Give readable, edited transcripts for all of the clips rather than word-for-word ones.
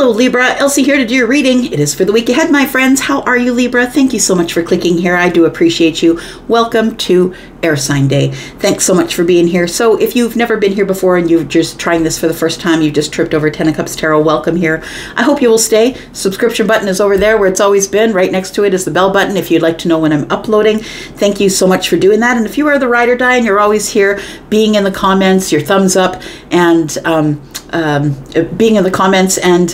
Hello Libra, Elsie here to do your reading. It is for the week ahead, my friends. How are you, Libra? Thank you so much for clicking here. I do appreciate you. Welcome to Air Sign Day. Thanks so much for being here. So if you've never been here before and you're just trying this for the first time, you've just tripped over Ten of Cups Tarot, welcome here. I hope you will stay. Subscription button is over there where it's always been. Right next to it is the bell button if you'd like to know when I'm uploading. Thank you so much for doing that. And if you are the ride or die and you're always here, being in the comments, your thumbs up, and being in the comments and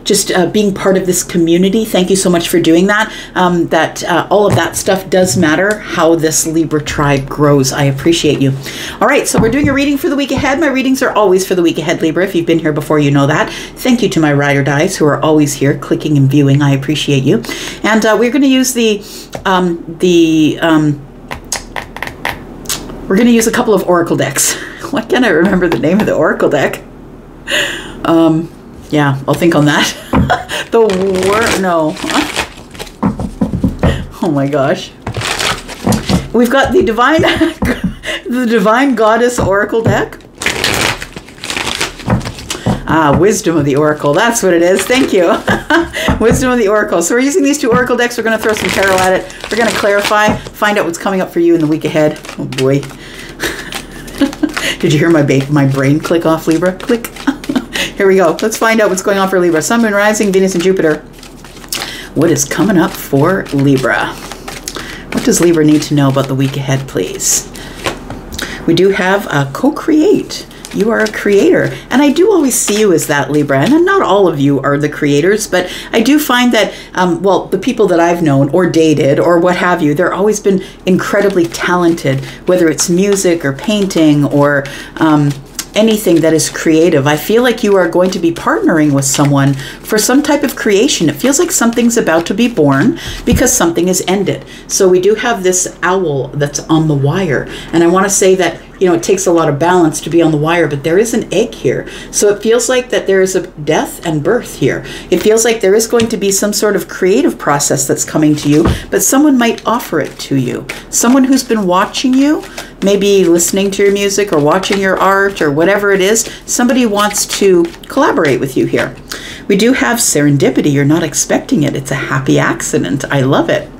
just being part of this community. Thank you so much for doing that. All of that stuff does matter, how this Libra tribe grows. I appreciate you. All right, so we're doing a reading for the week ahead. My readings are always for the week ahead, Libra. If you've been here before, you know that. Thank you to my ride or dies who are always here clicking and viewing. I appreciate you. And we're going to use we're going to use a couple of oracle decks. Why can't I remember the name of the oracle deck? Yeah, I'll think on that. Oh my gosh. We've got the Divine Goddess Oracle deck. Wisdom of the Oracle. That's what it is. Thank you. Wisdom of the Oracle. So we're using these two Oracle decks. We're going to throw some tarot at it. We're going to clarify, find out what's coming up for you in the week ahead. Oh boy. Did you hear my brain click off, Libra? Click. Here we go. Let's find out what's going on for Libra. Sun, Moon, Rising, Venus, and Jupiter. What is coming up for Libra? What does Libra need to know about the week ahead, please? We do have co-create. You are a creator. And I do always see you as that, Libra. And not all of you are the creators, but I do find that, well, the people that I've known or dated or what have you, they've always been incredibly talented, whether it's music or painting or anything that is creative. I feel like you are going to be partnering with someone for some type of creation. It feels like something's about to be born because something is ended. So we do have this owl that's on the wire. And I want to say that, you know, it takes a lot of balance to be on the wire, but there is an egg here. So it feels like that there is a death and birth here. It feels like there is going to be some sort of creative process that's coming to you, but someone might offer it to you. Someone who's been watching you, maybe listening to your music or watching your art or whatever it is, somebody wants to collaborate with you here. We do have serendipity. You're not expecting it. It's a happy accident. I love it.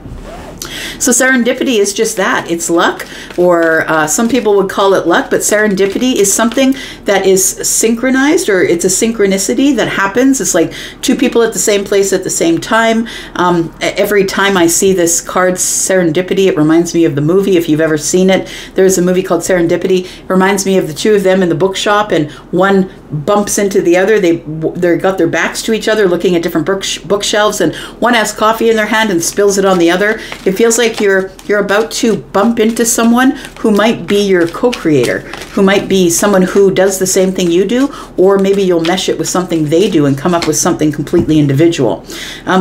So serendipity is just that. It's luck, or some people would call it luck, but serendipity is something that is synchronized, or it's a synchronicity that happens. It's like two people at the same place at the same time. Every time I see this card, serendipity, it reminds me of the movie. If you've ever seen it, there's a movie called Serendipity. It reminds me of the two of them in the bookshop, and one bumps into the other. They've got their backs to each other looking at different bookshelves, and one has coffee in their hand and spills it on the other. It feels like you're about to bump into someone who might be your co-creator, who might be someone who does the same thing you do, or maybe you'll mesh it with something they do and come up with something completely individual.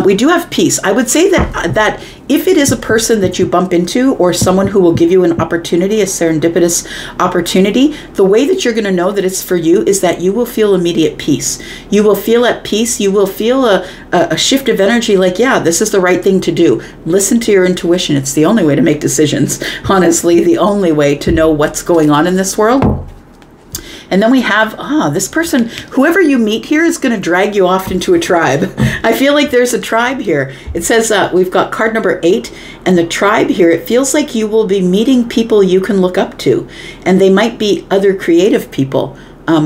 We do have peace. I would say that if it is a person that you bump into or someone who will give you an opportunity, a serendipitous opportunity, the way that you're going to know that it's for you is that you will feel immediate peace. You will feel at peace. You will feel a shift of energy like, yeah, this is the right thing to do. Listen to your intuition. It's the only way to make decisions. Honestly, the only way to know what's going on in this world. And then we have, this person, whoever you meet here is going to drag you off into a tribe. I feel like there's a tribe here. It says we've got card number 8, and the tribe here, it feels like you will be meeting people you can look up to. And they might be other creative people.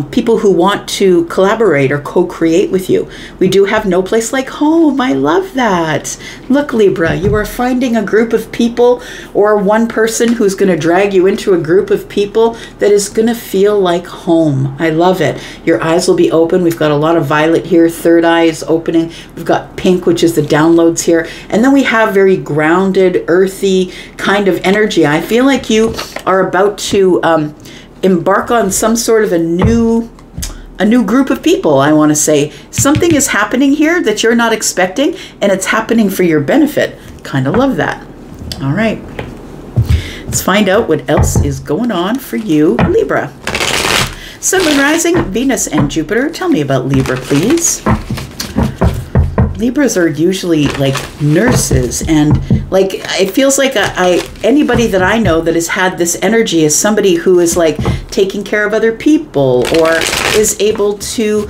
People who want to collaborate or co-create with you. We do have no place like home. I love that. Look, Libra, you are finding a group of people or one person who's going to drag you into a group of people that is going to feel like home. I love it. Your eyes will be open. We've got a lot of violet here. Third eye is opening. We've got pink, which is the downloads here. And then we have very grounded, earthy kind of energy. I feel like you are about to embark on some sort of a new group of people. I want to say something is happening here that you're not expecting, and it's happening for your benefit. Kind of love that. All right, let's find out what else is going on for you, Libra. Sun, Moon, Rising, Venus, and Jupiter. Tell me about Libra, please. Libras are usually like nurses, and like it feels like anybody that I know that has had this energy is somebody who is like taking care of other people or is able to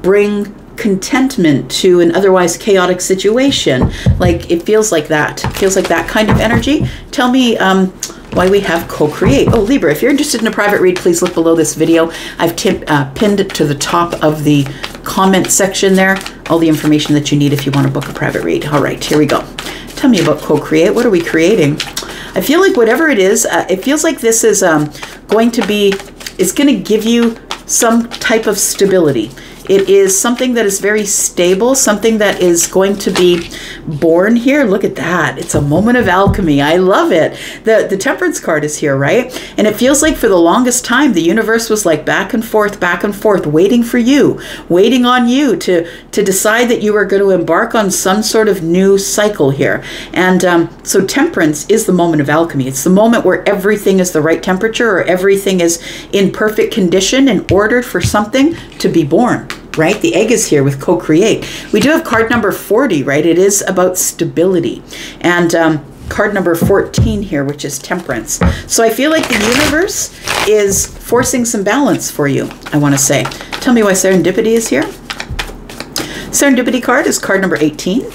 bring contentment to an otherwise chaotic situation. Like it feels like that. It feels like that kind of energy. Tell me why we have co-create. Oh, Libra, if you're interested in a private read, please look below this video. I've pinned it to the top of the comment section there, all the information that you need if you want to book a private read. All right, here we go. Tell me about co-create. What are we creating? I feel like whatever it is, it feels like this is going to give you some type of stability. It is something that is very stable, something that is going to be born here. Look at that. It's a moment of alchemy. I love it. The Temperance card is here, right? And it feels like for the longest time, the universe was like back and forth, waiting for you, waiting on you to decide that you are going to embark on some sort of new cycle here. And so Temperance is the moment of alchemy. It's the moment where everything is the right temperature, or everything is in perfect condition and ordered for something to be born. Right? The egg is here with co-create. We do have card number 40, right? It is about stability. And card number 14 here, which is Temperance. So I feel like the universe is forcing some balance for you, I want to say. Tell me why Serendipity is here. Serendipity card is card number 18. And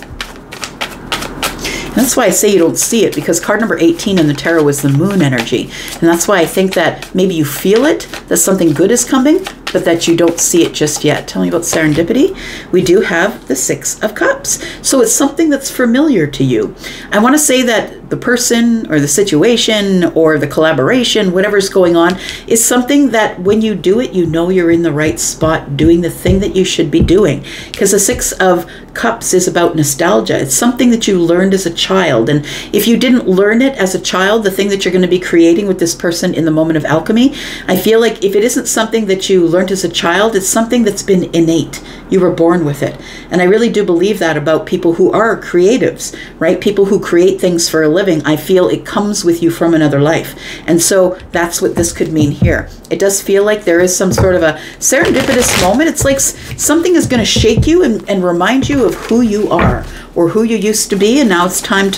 that's why I say you don't see it, because card number 18 in the tarot is the moon energy. And that's why I think that maybe you feel it, that something good is coming, but that you don't see it just yet. Tell me about serendipity. We do have the 6 of Cups. So it's something that's familiar to you. I want to say that the person or the situation or the collaboration, whatever's going on, is something that when you do it, you know you're in the right spot doing the thing that you should be doing. Because the 6 of Cups is about nostalgia. It's something that you learned as a child. And if you didn't learn it as a child, the thing that you're going to be creating with this person in the moment of alchemy, I feel like if it isn't something that you learned as a child, it's something that's been innate. You were born with it. And I really do believe that about people who are creatives, right? People who create things for a living. I feel it comes with you from another life. And so that's what this could mean here. It does feel like there is some sort of a serendipitous moment. It's like something is going to shake you and remind you of who you are or who you used to be. And now it's time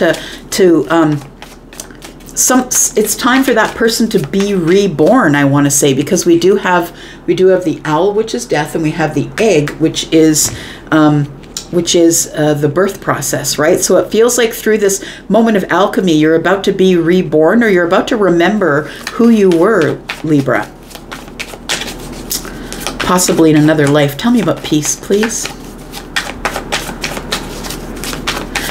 it's time for that person to be reborn, I want to say, because we do have the owl, which is death, and we have the egg, which is the birth process, right? So it feels like through this moment of alchemy, you're about to be reborn, or you're about to remember who you were, Libra. Possibly in another life. Tell me about peace, please.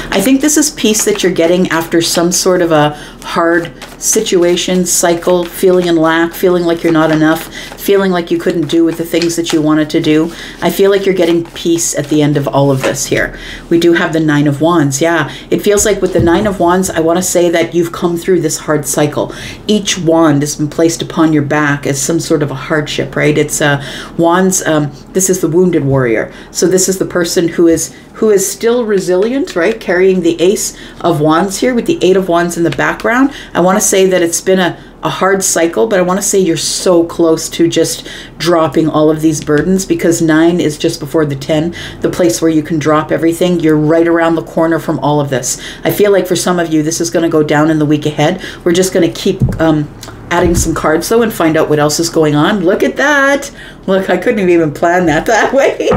I think this is peace that you're getting after some sort of a hard situation, cycle, feeling in lack, feeling like you're not enough, feeling like you couldn't do with the things that you wanted to do. I feel like you're getting peace at the end of all of this here. We do have the 9 of Wands. Yeah, it feels like with the 9 of Wands, I want to say that you've come through this hard cycle. Each wand has been placed upon your back as some sort of a hardship, right? It's Wands, this is the wounded warrior. So this is the person who is still resilient, right? Carrying the Ace of Wands here with the 8 of Wands in the background. I want to say that it's been a hard cycle, but I want to say you're so close to just dropping all of these burdens, because 9 is just before the 10, the place where you can drop everything. You're right around the corner from all of this. I feel like for some of you, this is going to go down in the week ahead. We're just going to keep adding some cards though and find out what else is going on. Look at that. Look, I couldn't have even planned that way.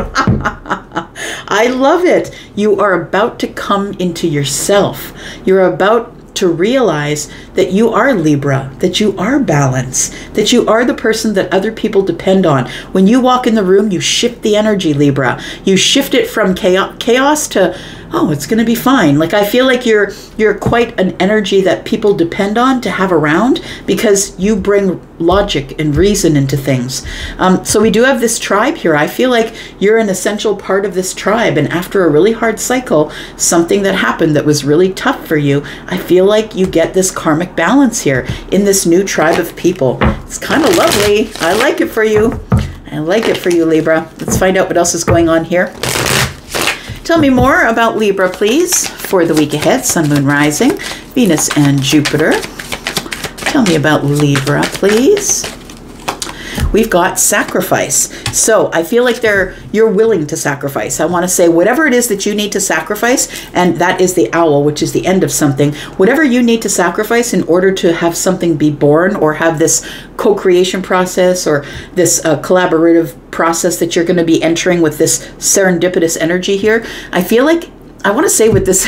I love it. You are about to come into yourself. You're about to realize that you are Libra, that you are balance, that you are the person that other people depend on. When you walk in the room, you shift the energy, Libra. You shift it from chaos to, oh, it's going to be fine. Like, I feel like you're quite an energy that people depend on to have around, because you bring logic and reason into things. So we do have this tribe here. I feel like you're an essential part of this tribe. And after a really hard cycle, something that happened that was really tough for you, I feel like you get this karmic balance here in this new tribe of people. It's kind of lovely. I like it for you. I like it for you, Libra. Let's find out what else is going on here. Tell me more about Libra, please, for the week ahead. Sun, Moon, Rising, Venus, and Jupiter. Tell me about Libra, please. We've got sacrifice. So I feel like you're willing to sacrifice. I want to say whatever it is that you need to sacrifice, and that is the owl, which is the end of something. Whatever you need to sacrifice in order to have something be born, or have this co-creation process, or this collaborative process that you're going to be entering with this serendipitous energy here. I feel like, I want to say with this,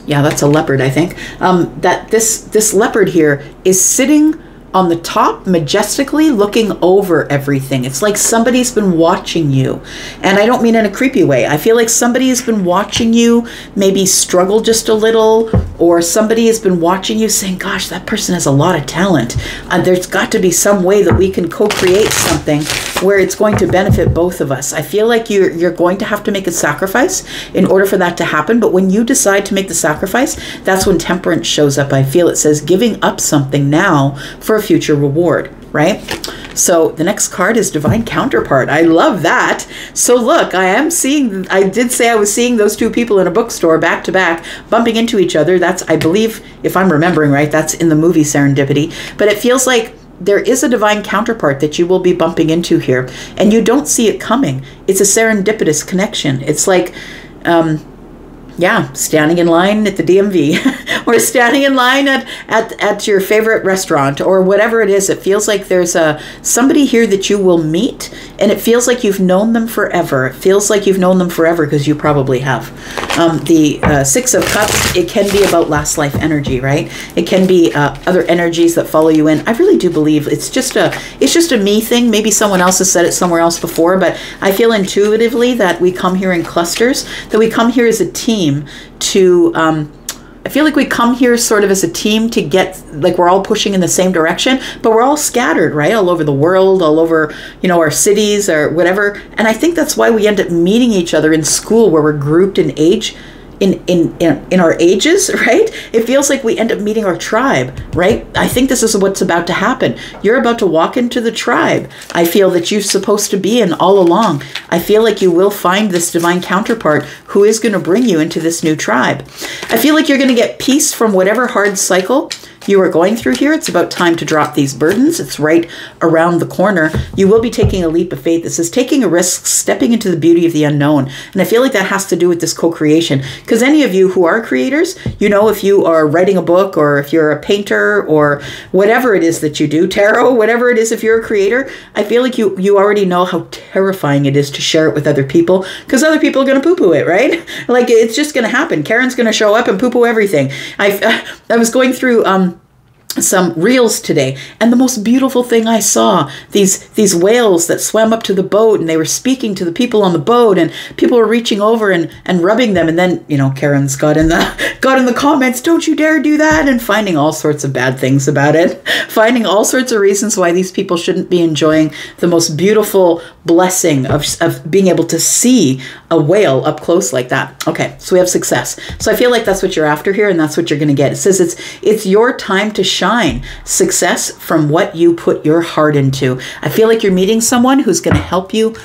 yeah, that's a leopard, I think, that this leopard here is sitting on the top majestically looking over everything. It's like somebody's been watching you. And I don't mean in a creepy way. I feel like somebody has been watching you maybe struggle just a little, or somebody has been watching you saying, gosh, that person has a lot of talent. There's got to be some way that we can co-create something where it's going to benefit both of us. I feel like you're going to have to make a sacrifice in order for that to happen. But when you decide to make the sacrifice, that's when temperance shows up. I feel it says giving up something now for a future reward, right? So the next card is divine counterpart. I love that. So look, I did say I was seeing those two people in a bookstore back to back bumping into each other. That's, I believe, if I'm remembering right, that's in the movie Serendipity. But it feels like there is a divine counterpart that you will be bumping into here, and you don't see it coming. It's a serendipitous connection. It's like, yeah, standing in line at the DMV or standing in line at your favorite restaurant or whatever it is. It feels like there's somebody here that you will meet, and it feels like you've known them forever. It feels like you've known them forever because you probably have. The Six of Cups, it can be about last life energy, right? It can be other energies that follow you in. I really do believe it's just a me thing. Maybe someone else has said it somewhere else before, but I feel intuitively that we come here in clusters, that we come here as a team to I feel like we come here sort of as a team to get, like, we're all pushing in the same direction, but we're all scattered, right? All over the world, all over, you know, our cities or whatever. And I think that's why we end up meeting each other in school, where we're grouped in age, in our ages, right? It feels like we end up meeting our tribe, right? I think this is what's about to happen. You're about to walk into the tribe I feel that you're supposed to be in all along. I feel like you will find this divine counterpart who is going to bring you into this new tribe. I feel like you're going to get peace from whatever hard cycle you are going through here. It's about time to drop these burdens. It's right around the corner. You will be taking a leap of faith. This is taking a risk, stepping into the beauty of the unknown. And I feel like that has to do with this co-creation. Because any of you who are creators, you know, if you are writing a book, or if you're a painter, or whatever it is that you do, tarot, whatever it is, if you're a creator, I feel like you already know how terrifying it is to share it with other people, because other people are going to poo-poo it, right? Like, it's just going to happen. Karen's going to show up and poo-poo everything. I was going through some reels today, and the most beautiful thing I saw, these whales that swam up to the boat, and they were speaking to the people on the boat, and people were reaching over and rubbing them, and then, you know, Karen's got in the comments, don't you dare do that, and finding all sorts of bad things about it, finding all sorts of reasons why these people shouldn't be enjoying the most beautiful blessing of being able to see a whale up close like that. Okay, so we have success. So I feel like that's what you're after here, and that's what you're going to get. It says it's your time to shine. Success from what you put your heart into. I feel like you're meeting someone who's going to help you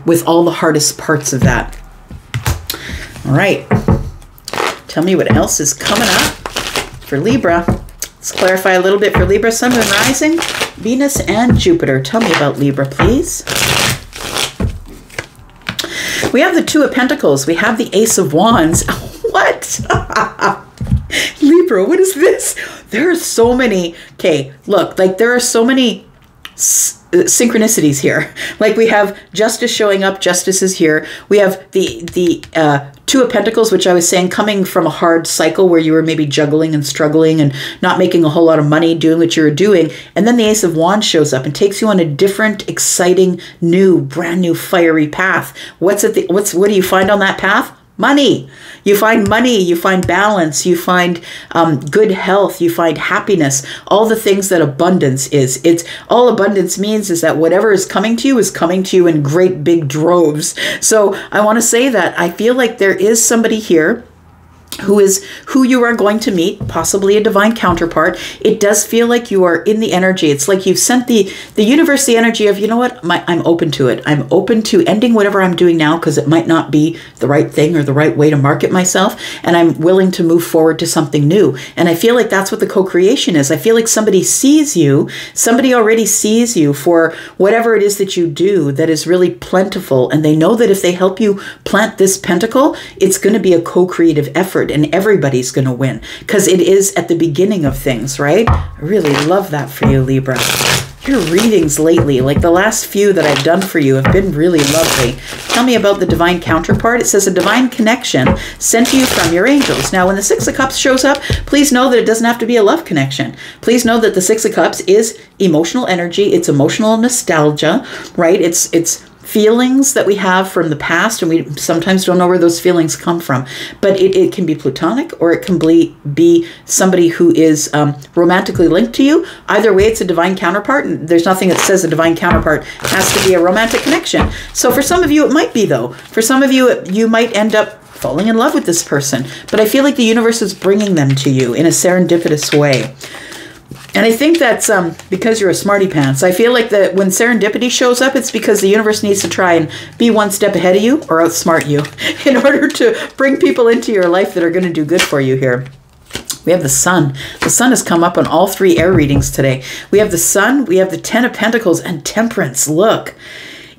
with all the hardest parts of that. All right. Tell me what else is coming up for Libra. Let's clarify a little bit for Libra. Sun, Moon, Rising, Venus, and Jupiter. Tell me about Libra, please. We have the Two of Pentacles. We have the Ace of Wands. What? Libra, what is this? There are so many, okay, look, like there are so many synchronicities here. Like we have Justice showing up, Justice is here. We have the Two of Pentacles, which I was saying, coming from a hard cycle where you were maybe juggling and struggling and not making a whole lot of money doing what you were doing. And then the Ace of Wands shows up and takes you on a different, exciting, new, brand new, fiery path. What do you find on that path? Money. You find money, you find balance, you find good health, you find happiness, all the things that abundance is. It's all abundance means is that whatever is coming to you in great big droves. So I want to say that I feel like there is somebody here who you are going to meet, possibly a divine counterpart. It does feel like you are in the energy. It's like you've sent the universe the energy of, you know what, I'm open to it. I'm open to ending whatever I'm doing now because it might not be the right thing or the right way to market myself, and I'm willing to move forward to something new. And I feel like that's what the co-creation is. I feel like somebody sees you, somebody already sees you for whatever it is that you do that is really plentiful, and they know that if they help you plant this pentacle, it's going to be a co-creative effort. And everybody's going to win because it is at the beginning of things, right? I really love that for you, Libra. your readings lately, like the last few that I've done for you, have been really lovely. Tell me about the divine counterpart. It says a divine connection sent to you from your angels. Now, when the Six of Cups shows up, please know that it doesn't have to be a love connection. Please know that the Six of Cups is emotional energy. It's emotional nostalgia, right? It's feelings that we have from the past, and we sometimes don't know where those feelings come from. But it can be platonic, or it can be somebody who is romantically linked to you. Either way, it's a divine counterpart, and there's nothing that says a divine counterpart has to be a romantic connection. So for some of you, it might be, though. For some of you, you might end up falling in love with this person. But I feel like the universe is bringing them to you in a serendipitous way. And I think that's because you're a smarty pants. I feel like that when serendipity shows up, it's because the universe needs to try and be one step ahead of you or outsmart you in order to bring people into your life that are going to do good for you here. We have the Sun. The Sun has come up on all three air readings today. We have the Sun, we have the Ten of Pentacles, and Temperance. Look.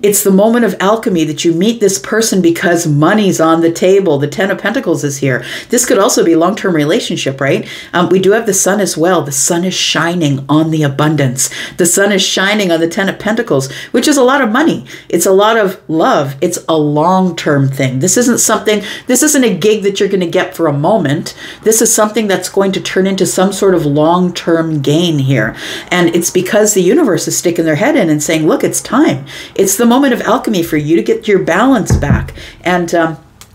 It's the moment of alchemy that you meet this person because money's on the table. The Ten of Pentacles is here. This could also be a long-term relationship, right? We do have the Sun as well. The Sun is shining on the abundance. The Sun is shining on the Ten of Pentacles, which is a lot of money. It's a lot of love. It's a long-term thing. This isn't a gig that you're going to get for a moment. This is something that's going to turn into some sort of long-term gain here. And it's because the universe is sticking their head in and saying, look, it's time. It's the moment of alchemy for you to get your balance back. And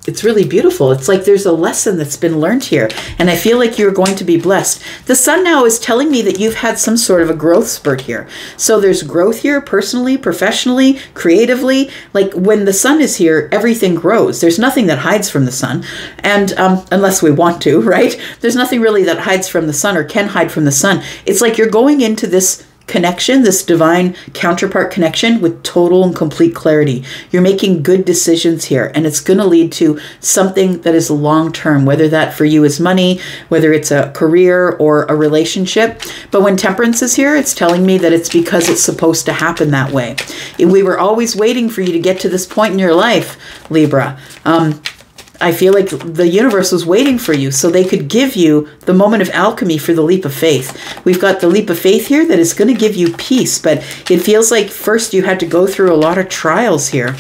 it's really beautiful. It's like there's a lesson that's been learned here. And I feel like you're going to be blessed. The Sun now is telling me that you've had some sort of a growth spurt here. So there's growth here personally, professionally, creatively. Like when the Sun is here, everything grows. There's nothing that hides from the Sun. And unless we want to, right? There's nothing really that hides from the Sun or can hide from the Sun. It's like you're going into this connection, this divine counterpart connection, with total and complete clarity. You're making good decisions here, and it's going to lead to something that is long-term, whether that for you is money, whether it's a career or a relationship. But when Temperance is here, it's telling me that it's because it's supposed to happen that way. We were always waiting for you to get to this point in your life, Libra. I feel like the universe was waiting for you so they could give you the moment of alchemy for the leap of faith. We've got the leap of faith here that is going to give you peace, but it feels like first you had to go through a lot of trials here.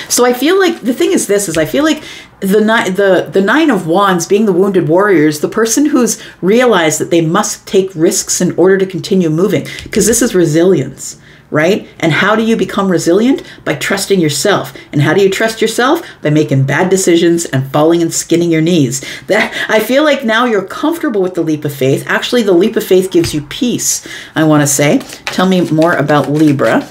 So I feel like the thing is this, I feel like the Nine of Wands being the wounded warrior is the person who's realized that they must take risks in order to continue moving, because this is resilience. Right? And how do you become resilient? By trusting yourself. And how do you trust yourself? By making bad decisions and falling and skinning your knees. That I feel like now you're comfortable with the leap of faith. Actually, the leap of faith gives you peace, I want to say. Tell me more about Libra.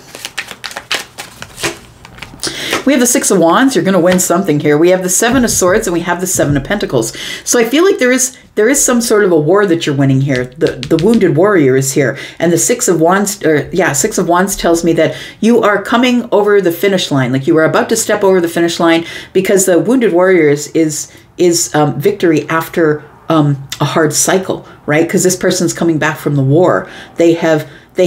We have the Six of Wands. You're going to win something here. We have the Seven of Swords, and we have the Seven of Pentacles. So I feel like there is some sort of a war that you're winning here. The wounded warrior is here, and the Six of Wands, Six of Wands tells me that you are coming over the finish line. Like you are about to step over the finish line, because the wounded warrior is victory after a hard cycle, right? Because this person's coming back from the war. They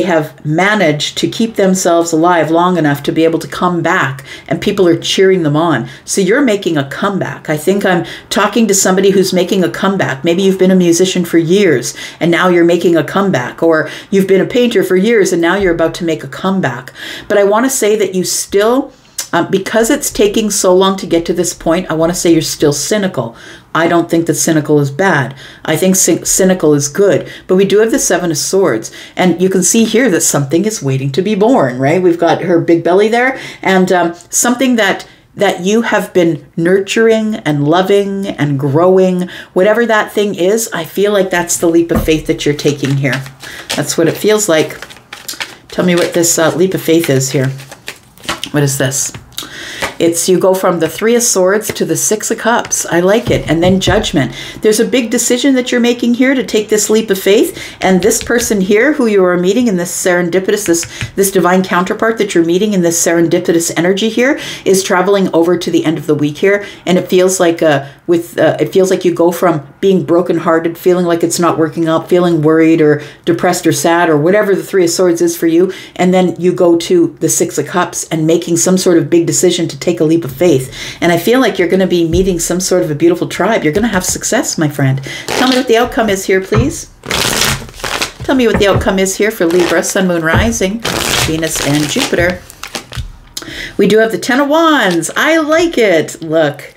have managed to keep themselves alive long enough to be able to come back, and people are cheering them on. So you're making a comeback. I think I'm talking to somebody who's making a comeback. Maybe you've been a musician for years and now you're making a comeback, or you've been a painter for years and now you're about to make a comeback. But I want to say that you still, because it's taking so long to get to this point, I want to say you're still cynical. I don't think that cynical is bad. I think cynical is good. But we do have the Seven of Swords. And you can see here that something is waiting to be born, right? We've got her big belly there. And something that you have been nurturing and loving and growing, whatever that thing is, I feel like that's the leap of faith that you're taking here. That's what it feels like. Tell me what this leap of faith is here. What is this? It's you go from the Three of Swords to the Six of Cups. I like it. And then Judgment. There's a big decision that you're making here to take this leap of faith. And this person here who you are meeting in this serendipitous, this divine counterpart that you're meeting in this serendipitous energy here is traveling over to the end of the week here. And it feels like it feels like you go from being brokenhearted, feeling like it's not working out, feeling worried or depressed or sad or whatever the Three of Swords is for you. And then you go to the Six of Cups and making some sort of big decision to take a leap of faith. And I feel like you're going to be meeting some sort of a beautiful tribe. You're going to have success, my friend. Tell me what the outcome is here, please. Tell me what the outcome is here for Libra, Sun, Moon, Rising, Venus, and Jupiter. We do have the 10 of Wands. I like it. Look,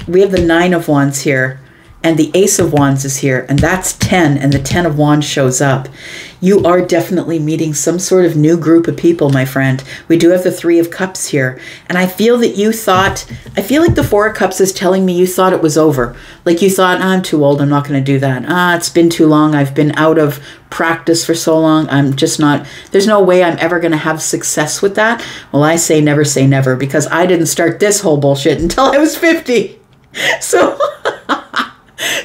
we have the 9 of Wands here, and the Ace of Wands is here, and that's 10, and the 10 of Wands shows up. You are definitely meeting some sort of new group of people, my friend. We do have the 3 of Cups here, and I feel that you thought, I feel like the 4 of Cups is telling me you thought it was over. Like you thought, I'm too old, I'm not going to do that. It's been too long, I've been out of practice for so long, I'm just not, there's no way I'm ever going to have success with that. Well, I say never, because I didn't start this whole bullshit until I was 50. So...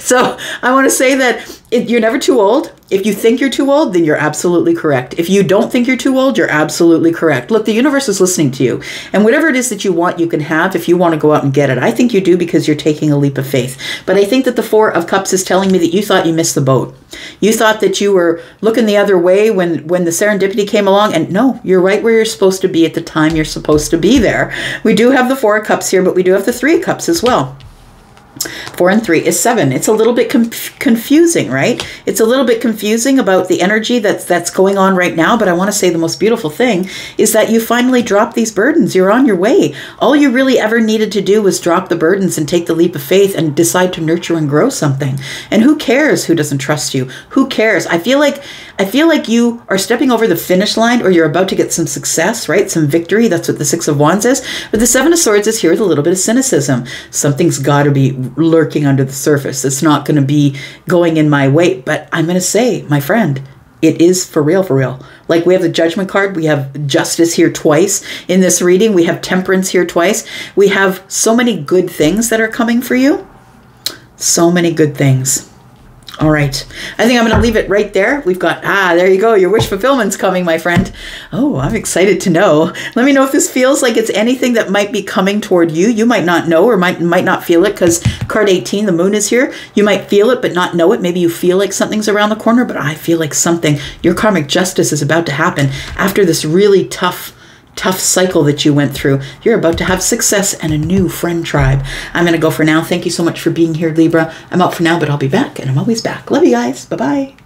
So I want to say that you're never too old. If you think you're too old, then you're absolutely correct. If you don't think you're too old, you're absolutely correct. Look, the universe is listening to you. And whatever it is that you want, you can have if you want to go out and get it. I think you do because you're taking a leap of faith. But I think that the 4 of Cups is telling me that you thought you missed the boat. You thought that you were looking the other way when the serendipity came along. And no, you're right where you're supposed to be at the time you're supposed to be there. We do have the 4 of Cups here, but we do have the 3 of Cups as well. 4 and 3 is 7. It's a little bit confusing, right? It's a little bit confusing about the energy that's going on right now, but I want to say the most beautiful thing is that you finally dropped these burdens. You're on your way. All you really ever needed to do was drop the burdens and take the leap of faith and decide to nurture and grow something. And who cares who doesn't trust you? Who cares? I feel like you are stepping over the finish line, or you're about to get some success, right? Some victory. That's what the 6 of Wands is. But the 7 of Swords is here with a little bit of cynicism. Something's got to be lurking under the surface. It's not going to be going in my way. But I'm going to say, my friend, it is for real, for real. Like we have the Judgment card. We have Justice here twice in this reading. We have Temperance here twice. We have so many good things that are coming for you. So many good things. All right. I think I'm going to leave it right there. We've got, there you go. Your wish fulfillment's coming, my friend. Oh, I'm excited to know. Let me know if this feels like it's anything that might be coming toward you. You might not know or might not feel it because card 18, the moon is here. You might feel it but not know it. Maybe you feel like something's around the corner, but I feel like something, your karmic justice is about to happen after this really tough cycle that you went through. You're about to have success and a new friend tribe. I'm going to go for now. Thank you so much for being here, Libra. I'm out for now, but I'll be back, and I'm always back. Love you guys. Bye-bye.